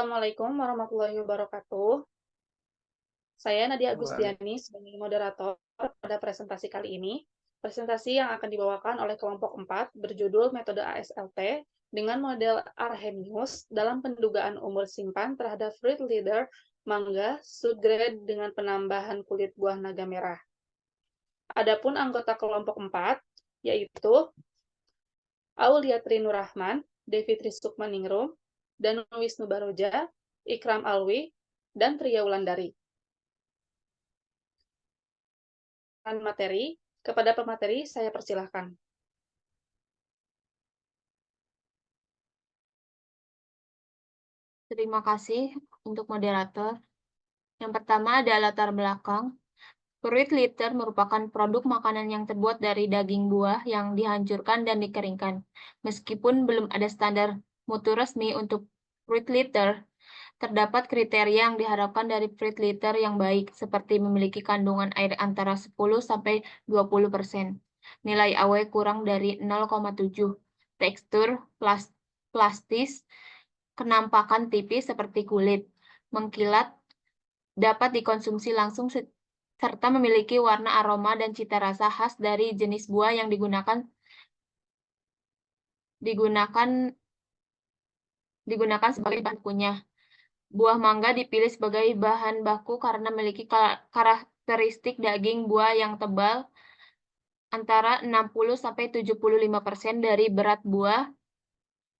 Assalamualaikum warahmatullahi wabarakatuh. Saya Nadia Waalaikumsalam. Agustiani sebagai moderator pada presentasi kali ini. Presentasi yang akan dibawakan oleh kelompok 4 berjudul Metode ASLT dengan model Arrhenius dalam pendugaan umur simpan terhadap fruit leader mangga subgrade dengan penambahan kulit buah naga merah. Adapun anggota kelompok 4 yaitu Aulia Trinurahman, Devi Trisukmaningrum, Danu Wisnu Baroja, Ikram Alwi, dan Tria Wulandari. Materi, kepada pemateri saya persilahkan. Terima kasih untuk moderator. Yang pertama ada latar belakang. Fruit leather merupakan produk makanan yang terbuat dari daging buah yang dihancurkan dan dikeringkan. Meskipun belum ada standar mutu resmi untuk fruit leather, terdapat kriteria yang diharapkan dari fruit leather yang baik, seperti memiliki kandungan air antara 10–20%, nilai AW kurang dari 0,7, tekstur plastis, kenampakan tipis seperti kulit, mengkilat, dapat dikonsumsi langsung serta memiliki warna, aroma, dan cita rasa khas dari jenis buah yang digunakan sebagai bahan bakunya. Buah mangga dipilih sebagai bahan baku karena memiliki karakteristik daging buah yang tebal, antara 60–75% dari berat buah,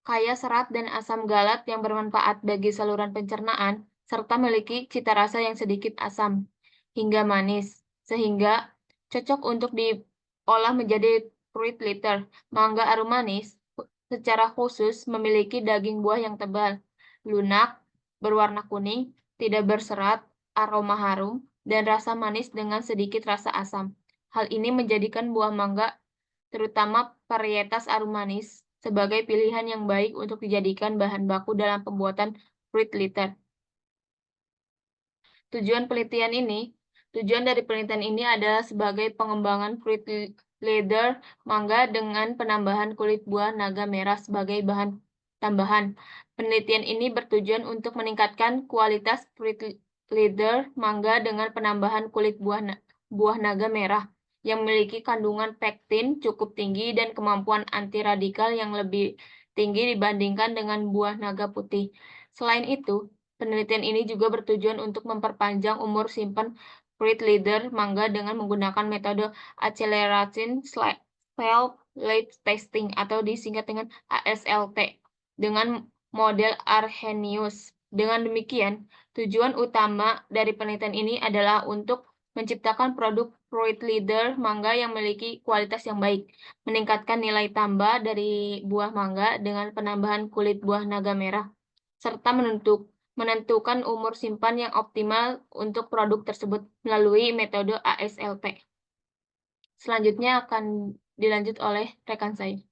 kaya serat dan asam galat yang bermanfaat bagi saluran pencernaan, serta memiliki cita rasa yang sedikit asam hingga manis, sehingga cocok untuk diolah menjadi fruit leather. Mangga arum manis secara khusus memiliki daging buah yang tebal, lunak, berwarna kuning, tidak berserat, aroma harum, dan rasa manis dengan sedikit rasa asam. Hal ini menjadikan buah mangga, terutama varietas arum manis, sebagai pilihan yang baik untuk dijadikan bahan baku dalam pembuatan fruit leather. Tujuan dari penelitian ini adalah sebagai pengembangan fruit leather mangga dengan penambahan kulit buah naga merah sebagai bahan tambahan. Penelitian ini bertujuan untuk meningkatkan kualitas fruit leather mangga dengan penambahan kulit buah naga merah yang memiliki kandungan pektin cukup tinggi dan kemampuan anti radikal yang lebih tinggi dibandingkan dengan buah naga putih. Selain itu, penelitian ini juga bertujuan untuk memperpanjang umur simpan fruit leather mangga dengan menggunakan metode Accelerated Shelf Life Testing atau disingkat dengan ASLT dengan model Arrhenius. Dengan demikian, tujuan utama dari penelitian ini adalah untuk menciptakan produk fruit leather mangga yang memiliki kualitas yang baik, meningkatkan nilai tambah dari buah mangga dengan penambahan kulit buah naga merah, serta menentukan umur simpan yang optimal untuk produk tersebut melalui metode ASLT. Selanjutnya akan dilanjut oleh rekan saya.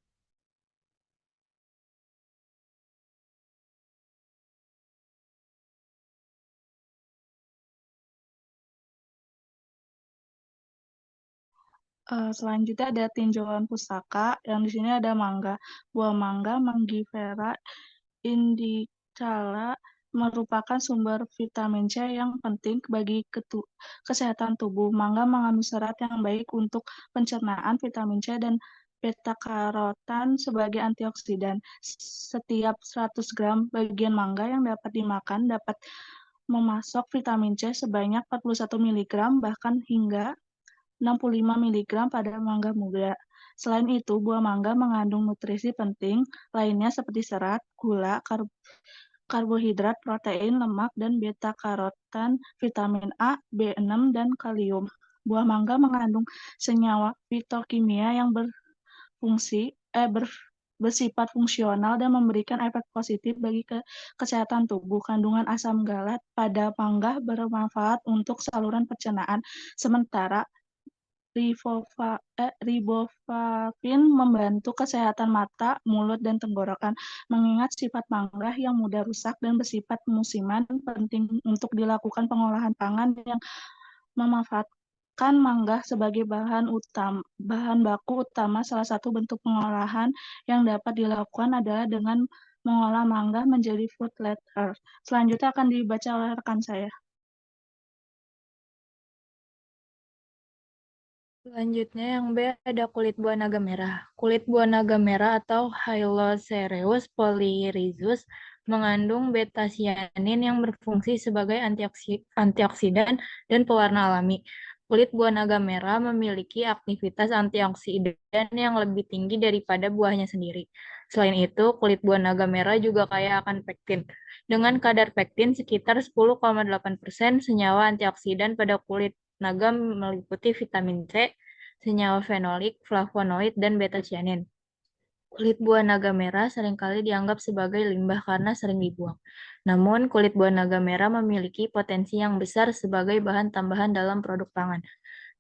Selanjutnya ada tinjauan pustaka, yang di sini ada mangga. Buah mangga Mangifera indicata merupakan sumber vitamin C yang penting bagi kesehatan tubuh. Mangga mengandung serat yang baik untuk pencernaan, vitamin C dan beta-karotan sebagai antioksidan. Setiap 100 gram bagian mangga yang dapat dimakan dapat memasok vitamin C sebanyak 41 mg bahkan hingga 65 mg pada mangga muda. Selain itu, buah mangga mengandung nutrisi penting lainnya seperti serat, gula, karbohidrat, protein, lemak, dan beta-karotan, vitamin A, B6, dan kalium. Buah mangga mengandung senyawa fitokimia yang bersifat fungsional dan memberikan efek positif bagi kesehatan tubuh. Kandungan asam galat pada mangga bermanfaat untuk saluran pencernaan, sementara riboflavin membantu kesehatan mata, mulut, dan tenggorokan. Mengingat sifat mangga yang mudah rusak dan bersifat musiman, penting untuk dilakukan pengolahan pangan yang memanfaatkan mangga sebagai bahan baku utama. Salah satu bentuk pengolahan yang dapat dilakukan adalah dengan mengolah mangga menjadi fruit leather. Selanjutnya akan dibaca oleh rekan saya. Selanjutnya yang B ada kulit buah naga merah. Kulit buah naga merah atau Hylocereus polyrhizus mengandung beta-cyanin yang berfungsi sebagai antioksidan dan pewarna alami. Kulit buah naga merah memiliki aktivitas antioksidan yang lebih tinggi daripada buahnya sendiri. Selain itu, kulit buah naga merah juga kaya akan pektin. Dengan kadar pektin sekitar 10,8%, senyawa antioksidan pada kulit naga meliputi vitamin C, senyawa fenolik, flavonoid, dan beta-cyanin. Kulit buah naga merah seringkali dianggap sebagai limbah karena sering dibuang. Namun, kulit buah naga merah memiliki potensi yang besar sebagai bahan tambahan dalam produk pangan.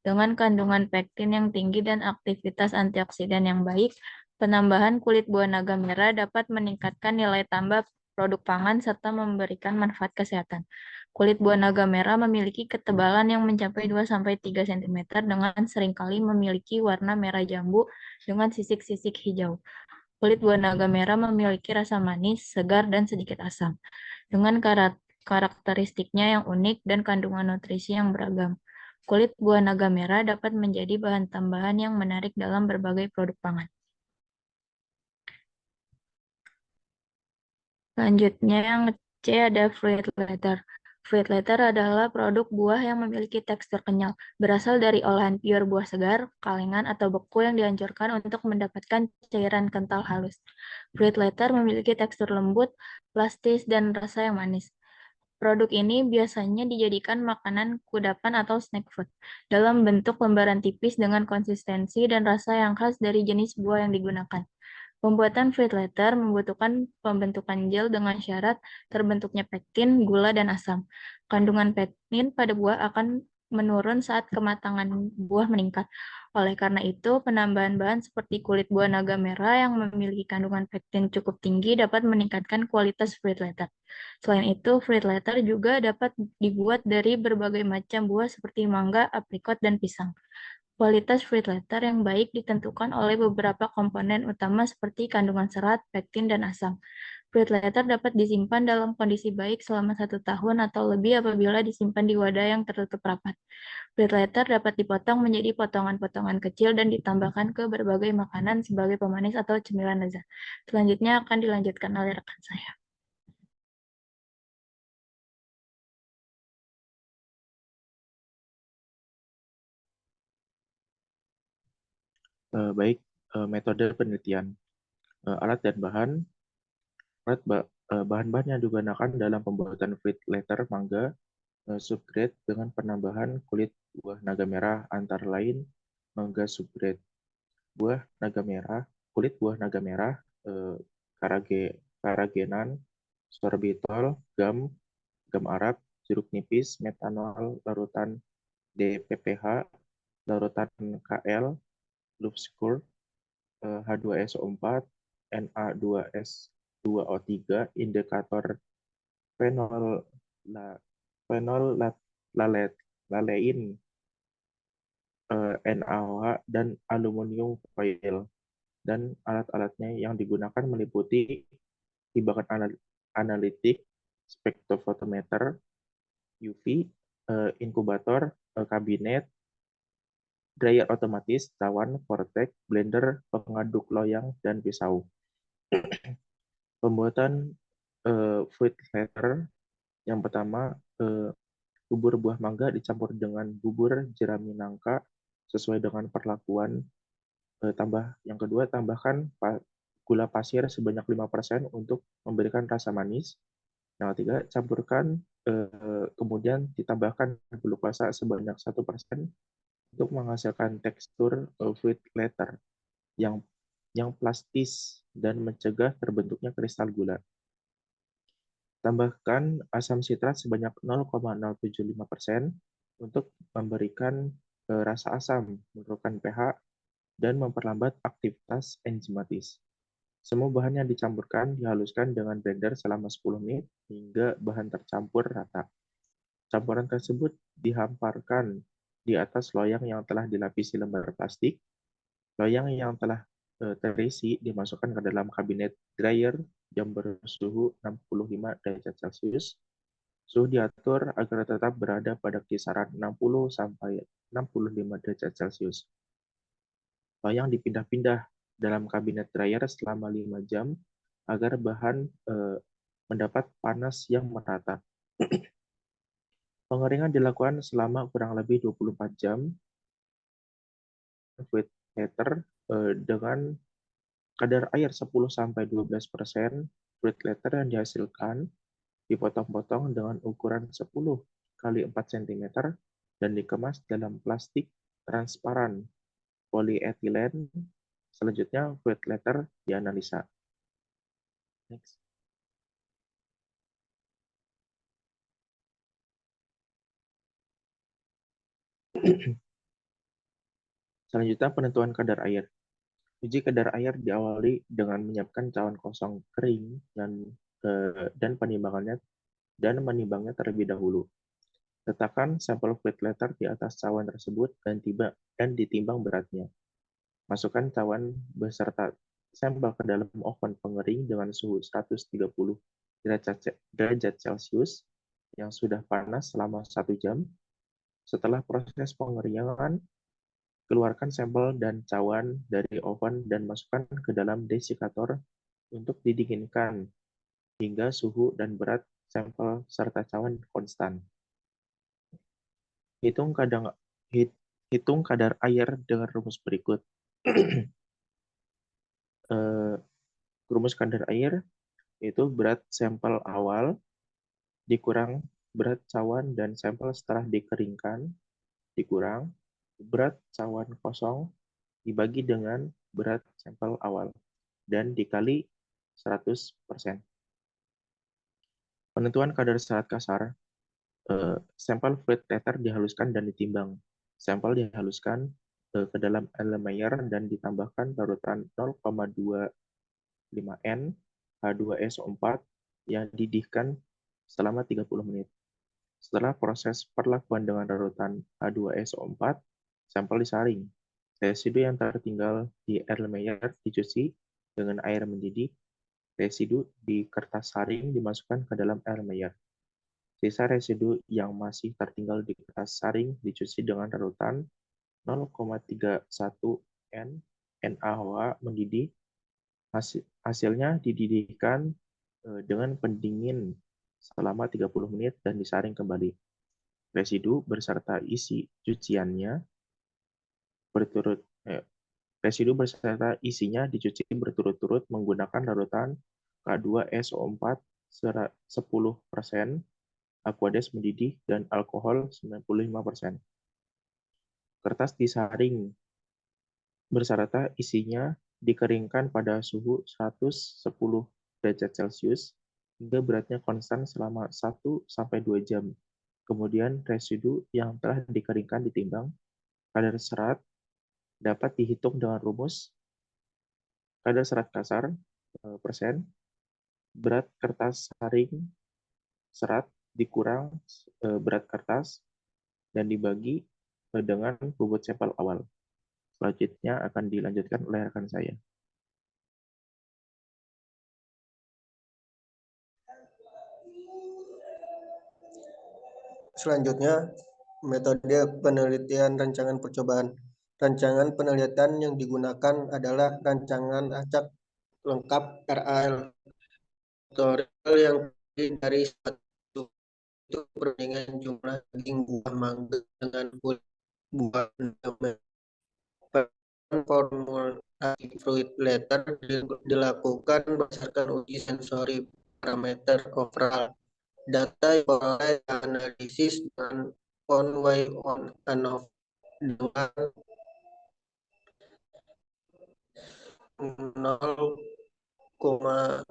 Dengan kandungan pektin yang tinggi dan aktivitas antioksidan yang baik, penambahan kulit buah naga merah dapat meningkatkan nilai tambah produk pangan serta memberikan manfaat kesehatan. Kulit buah naga merah memiliki ketebalan yang mencapai 2-3 cm dengan seringkali memiliki warna merah jambu dengan sisik-sisik hijau. Kulit buah naga merah memiliki rasa manis, segar, dan sedikit asam, dengan karakteristiknya yang unik dan kandungan nutrisi yang beragam. Kulit buah naga merah dapat menjadi bahan tambahan yang menarik dalam berbagai produk pangan. Selanjutnya yang C ada fruit leather. Fruit leather adalah produk buah yang memiliki tekstur kenyal, berasal dari olahan pure buah segar, kalengan, atau beku yang dihancurkan untuk mendapatkan cairan kental halus. Fruit leather memiliki tekstur lembut, plastis, dan rasa yang manis. Produk ini biasanya dijadikan makanan kudapan atau snack food, dalam bentuk lembaran tipis dengan konsistensi dan rasa yang khas dari jenis buah yang digunakan. Pembuatan fruit leather membutuhkan pembentukan gel dengan syarat terbentuknya pektin, gula, dan asam. Kandungan pektin pada buah akan menurun saat kematangan buah meningkat. Oleh karena itu, penambahan bahan seperti kulit buah naga merah yang memiliki kandungan pektin cukup tinggi dapat meningkatkan kualitas fruit leather. Selain itu, fruit leather juga dapat dibuat dari berbagai macam buah seperti mangga, aprikot, dan pisang. Kualitas fruit leather yang baik ditentukan oleh beberapa komponen utama seperti kandungan serat, pektin, dan asam. Fruit leather dapat disimpan dalam kondisi baik selama 1 tahun atau lebih apabila disimpan di wadah yang tertutup rapat. Fruit leather dapat dipotong menjadi potongan-potongan kecil dan ditambahkan ke berbagai makanan sebagai pemanis atau cemilan lezat. Selanjutnya akan dilanjutkan oleh rekan saya. Baik, metode penelitian. Alat dan bahan. Bahan-bahan yang digunakan dalam pembuatan fruit leather mangga subgrade dengan penambahan kulit buah naga merah antara lain mangga subgrade. Kulit buah naga merah, karagenan, sorbitol, gam arab, jeruk nipis, metanol, larutan DPPH, larutan KL, Lufskur, H2SO4, Na2S2O3, indikator lalein, NaOH, dan aluminium foil. Dan alat-alatnya yang digunakan meliputi timbangan analitik, spektrofotometer, UV, inkubator, kabinet, dryer otomatis, cawan, vortex, blender, pengaduk loyang, dan pisau. Pembuatan fruit leather yang pertama, bubur buah mangga dicampur dengan bubur jerami nangka sesuai dengan perlakuan. Yang kedua, tambahkan gula pasir sebanyak 5% untuk memberikan rasa manis. Yang ketiga, campurkan, kemudian ditambahkan glukosa sebanyak 1% untuk menghasilkan tekstur fruit leather yang plastis dan mencegah terbentuknya kristal gula. Tambahkan asam sitrat sebanyak 0,075% untuk memberikan rasa asam, menurunkan pH, dan memperlambat aktivitas enzimatis. Semua bahan yang dicampurkan dihaluskan dengan blender selama 10 menit hingga bahan tercampur rata. Campuran tersebut dihamparkan di atas loyang yang telah dilapisi lembar plastik. Loyang yang telah terisi dimasukkan ke dalam kabinet dryer jam bersuhu 65 derajat Celcius. Suhu diatur agar tetap berada pada kisaran 60 sampai 65 derajat Celcius. Loyang dipindah-pindah dalam kabinet dryer selama 5 jam agar bahan mendapat panas yang merata. Pengeringan dilakukan selama kurang lebih 24 jam fluid letter dengan kadar air 10-12%. Fluid letter yang dihasilkan dipotong-potong dengan ukuran 10 kali 4 cm dan dikemas dalam plastik transparan polietilen. Selanjutnya fluid letter dianalisa. Next. Selanjutnya penentuan kadar air. Uji kadar air diawali dengan menyiapkan cawan kosong kering dan menimbangnya terlebih dahulu. Letakkan sampel fluid letter di atas cawan tersebut dan ditimbang beratnya. Masukkan cawan beserta sampel ke dalam oven pengering dengan suhu 130 derajat Celcius yang sudah panas selama 1 jam. Setelah proses pengeringan, keluarkan sampel dan cawan dari oven dan masukkan ke dalam desikator untuk didinginkan hingga suhu dan berat sampel serta cawan konstan. Hitung kadar air dengan rumus berikut. Rumus kadar air itu berat sampel awal dikurang berat cawan dan sampel setelah dikeringkan dikurang berat cawan kosong dibagi dengan berat sampel awal dan dikali 100%. Penentuan kadar serat kasar. Sampel fluid letter dihaluskan dan ditimbang. Sampel dihaluskan ke dalam Erlenmeyer dan ditambahkan larutan 0,25 N H2SO4 yang didihkan selama 30 menit. Setelah proses perlakuan dengan larutan H2SO4, sampel disaring. Residu yang tertinggal di Erlenmeyer dicuci dengan air mendidih. Residu di kertas saring dimasukkan ke dalam Erlenmeyer. Sisa residu yang masih tertinggal di kertas saring dicuci dengan larutan 0,31 N NaOH mendidih. Hasilnya dididihkan dengan pendingin selama 30 menit dan disaring kembali. Residu beserta isi cuciannya isinya dicuci berturut-turut menggunakan larutan K2SO4 10%, Aquades mendidih, dan alkohol 95%. Kertas disaring beserta isinya dikeringkan pada suhu 110 derajat Celcius hingga beratnya konstan selama 1-2 jam. Kemudian residu yang telah dikeringkan ditimbang. Kadar serat dapat dihitung dengan rumus kadar serat kasar persen berat kertas saring serat dikurang berat kertas dan dibagi dengan bobot sampel awal. Selanjutnya akan dilanjutkan oleh rekan saya. Selanjutnya, metode penelitian rancangan percobaan. Rancangan penelitian yang digunakan adalah rancangan acak lengkap RAL tutorial yang terdiri dari satu itu perbandingan jumlah daging buah mangga dengan kulit buah naga. Formulasi fluid letter dilakukan berdasarkan uji sensori parameter overall. Data yang diperoleh analisis dan on-way on-and-off dengan 0,05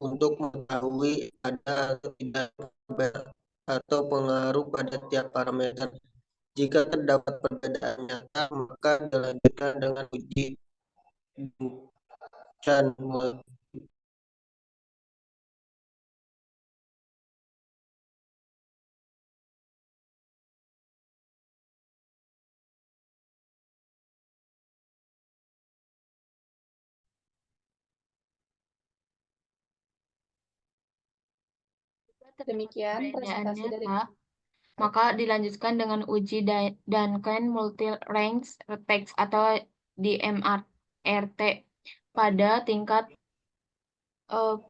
untuk mengetahui ada atau tidak atau pengaruh pada tiap parameter. Jika terdapat perbedaan nyata, maka dilanjutkan dengan uji Chan. Demikian presentasi Perbedaannya, dari Kak. Maka dilanjutkan dengan uji Duncan Multi-Range Text atau DMRT pada tingkat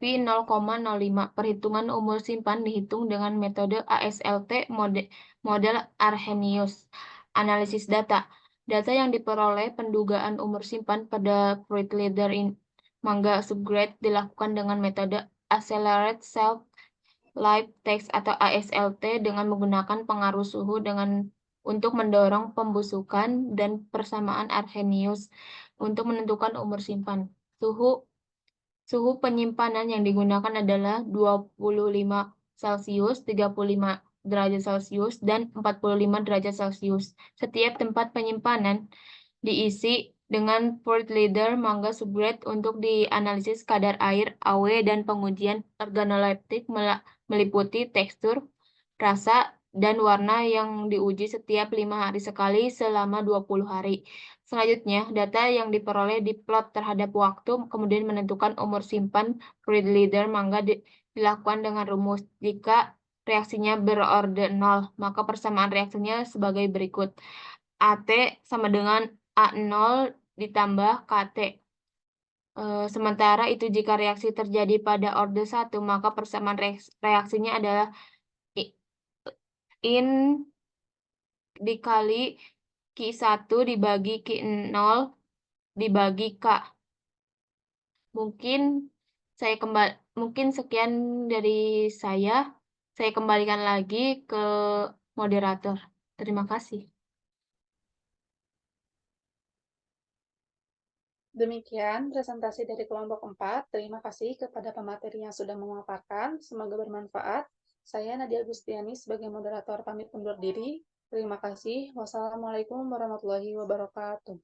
P 0,05. Perhitungan umur simpan dihitung dengan metode ASLT model Arrhenius. Analisis data. Data yang diperoleh pendugaan umur simpan pada fruit leather mangga subgrade dilakukan dengan metode Accelerated Shelf Life Text atau ASLT dengan menggunakan pengaruh suhu untuk mendorong pembusukan dan persamaan Arrhenius untuk menentukan umur simpan. Suhu penyimpanan yang digunakan adalah 25 Celcius, 35 derajat Celcius, dan 45 derajat Celcius. Setiap tempat penyimpanan diisi dengan fruit leather mangga subgrade untuk dianalisis kadar air, AW, dan pengujian organoleptik meliputi tekstur, rasa, dan warna yang diuji setiap 5 hari sekali selama 20 hari. Selanjutnya, data yang diperoleh diplot terhadap waktu, kemudian menentukan umur simpan fruit leather mangga dilakukan dengan rumus. Jika reaksinya berorder 0, maka persamaan reaksinya sebagai berikut. AT sama dengan A0 ditambah KT. Sementara itu jika reaksi terjadi pada order 1, maka persamaan reaksinya adalah in dikali Q1 dibagi Q0 dibagi K. Mungkin sekian dari saya. Saya kembalikan lagi ke moderator. Terima kasih. Demikian presentasi dari kelompok 4. Terima kasih kepada pemateri yang sudah memaparkan. Semoga bermanfaat. Saya Nadia Agustiani sebagai moderator pamit undur diri. Terima kasih. Wassalamualaikum warahmatullahi wabarakatuh.